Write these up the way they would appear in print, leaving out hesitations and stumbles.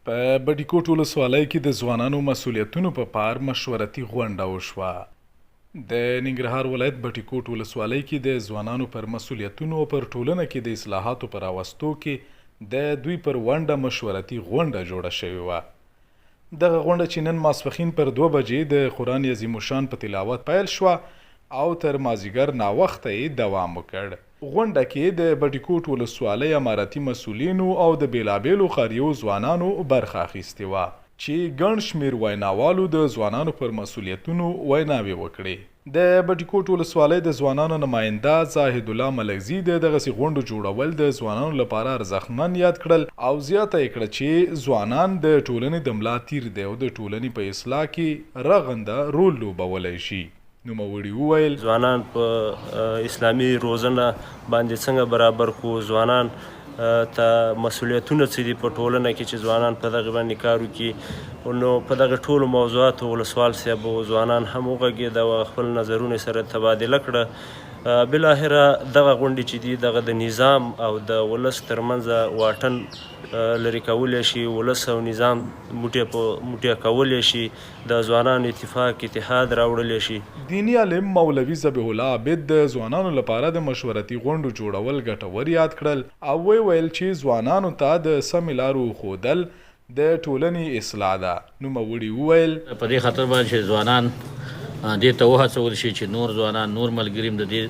په بټي ولسوالۍ کې د ځوانانو مسؤلیتونو په پار مشورتي غونډه وشوه. د ننګرهار ولایت بټي ولسوالۍ کې د ځوانانو پر مسؤلیتونو او پر ټولنه کې د اصلاحاتو پر راوستو کې د دوی پر ونډه مشورتي غونډه جوړه شوې وه. دغه غونډه چې نن ماسپښین پر 2 بجې د قرآن عظیم الشان په تلاوت پیل شوه او تر مازدیګر ناوخته یې دوام وکړ. غونډه کې د بټي ولسوالۍ اماراتي مسؤلینو او د بیلابیلو قاریو ځوانانو برخه اخیستې وه چې ګڼ شمېر ویناوالو د ځوانانو پر مسؤلیتونو ویناوې وکړې. د بټي ولسوالۍ د ځوانانو نماینده زاهد الله ملکزي د دغسې غونډو جوړول د ځوانانو لپاره ارزښتمن یاد کړل او زیاته یې کړه چې ځوانان د ټولنې د ملا تیر دی او د ټولنې په اصلاح کې رغنده رول لوبولی شي. نوموړي وویل ځوانان په اسلامي روزنه باندې څنګه برابر کو، ځوانان ته مسؤلیتونه څه دي په ټولنه کې چې ځوانان په دغه باندې کار وکړي. نو په دغه ټولو موضوعاتو ولسوال صاحب او ځوانان هم وغږېده او خپل نظرونه سره تبادله کړه. بالاخره دغه غونډې چې دي دغه د نظام او د ولس ترمنځ واټن لرې کولی شي، ولس او نظام موټی کولی شي، د ځوانانو اتحاد راوړلی شي. دیني عالم مولوي ذبیح الله عابد د ځوانانو لپاره د مشورتي غونډو جوړول ګټور یاد کړل او ویل چې ځوانانو ته د سمې لارو ښودل د ټولنې اصلاح ده. نوموړي وویل په دې خاطر باندې چې ځوانان دې ته وهڅول شي چې نور ځوانان نور ملګري هم د دې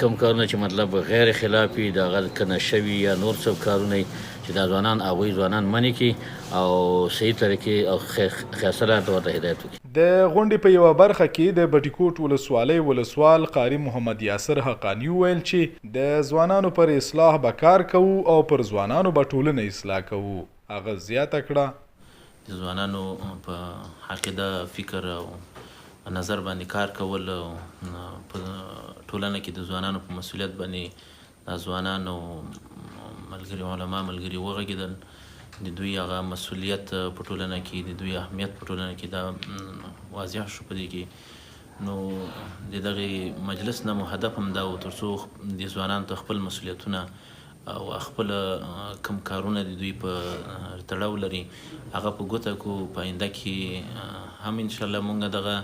کم کارونه چې مطلب غیر خلافي د هغه که نشه وي یا نور څه کارونه چې دا ځوانان هغوی ځوانان منې کړي او صحیح طریقې او ښایسته لارو ته ورته هدایت وکړي. د غونډې په یوه برخه کې د بټي ولسوالۍ ولسوال قاري محمد یاسر حقاني وویل چې د ځوانانو پر اصلاح به کار کوو او پر ځوانانو به ټولنه اصلاح کوو. هغه زیاته کړه د ځوانانو په عقیده، فکر او نظر باندې کار کول او په ټولنه کې د ځوانانو په مسؤلیت باندې د ځوانانو ملګري علما ملګري وغږېدل. د دوی هغه مسؤلیت په ټولنه کې، د دوی اهمیت په ټولنه کې دا واضح شو په دې کې. نو د دغې مجلس نه مو هدف هم دا و تر څو د ځوانانو ته خپل مسؤلیتونه او خپل کم کارونه د دوی په تړاو لري هغه په ګوته کو. په آینده کې هم انشاءالله مونږ دغه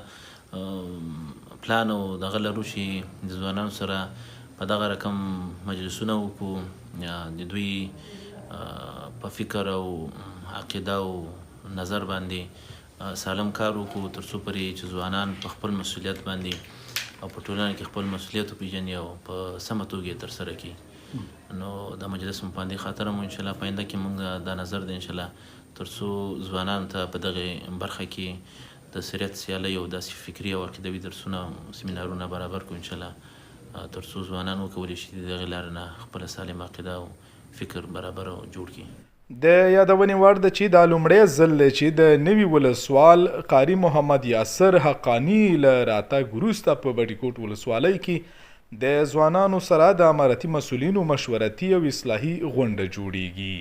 پلان او دغه لرو چې د ځوانانو سره په دغه رقم مجلسونه وکړو، د دوی په فکر او عقیده او نظر باندې سالم کار وکړو تر څو پورې چې ځوانان په خپل مسؤلیت باندې او په ټولنه کې خپل مسؤلیت وپېژني او په سمه توګه یې ترسره کړي. نو دا مجلس مو په همدې خاطر مو انشاءالله په آینده کې مونږ دا نظر دی انشاءالله تر څو ځوانانو ته په دغې برخه کې د سیرت سیالۍ او داسې فکري او عقیدوي درسونه سیمینارونه برابر کړو انشاءالله تر څو ځوانان وکولی شي د دغې لارې نه خپله سالمه عقیده او فکر برابر او جوړ کړي. د یادونې وړ ده چې دا لومړی ځل دی چې د نوي ولسوال قاري محمد یاسر حقاني له راتګ وروسته په بټي ولسوالۍ کې د ځوانانو سره د امارتي مسؤلینو مشورتي او اصلاحي غونډه جوړیږي.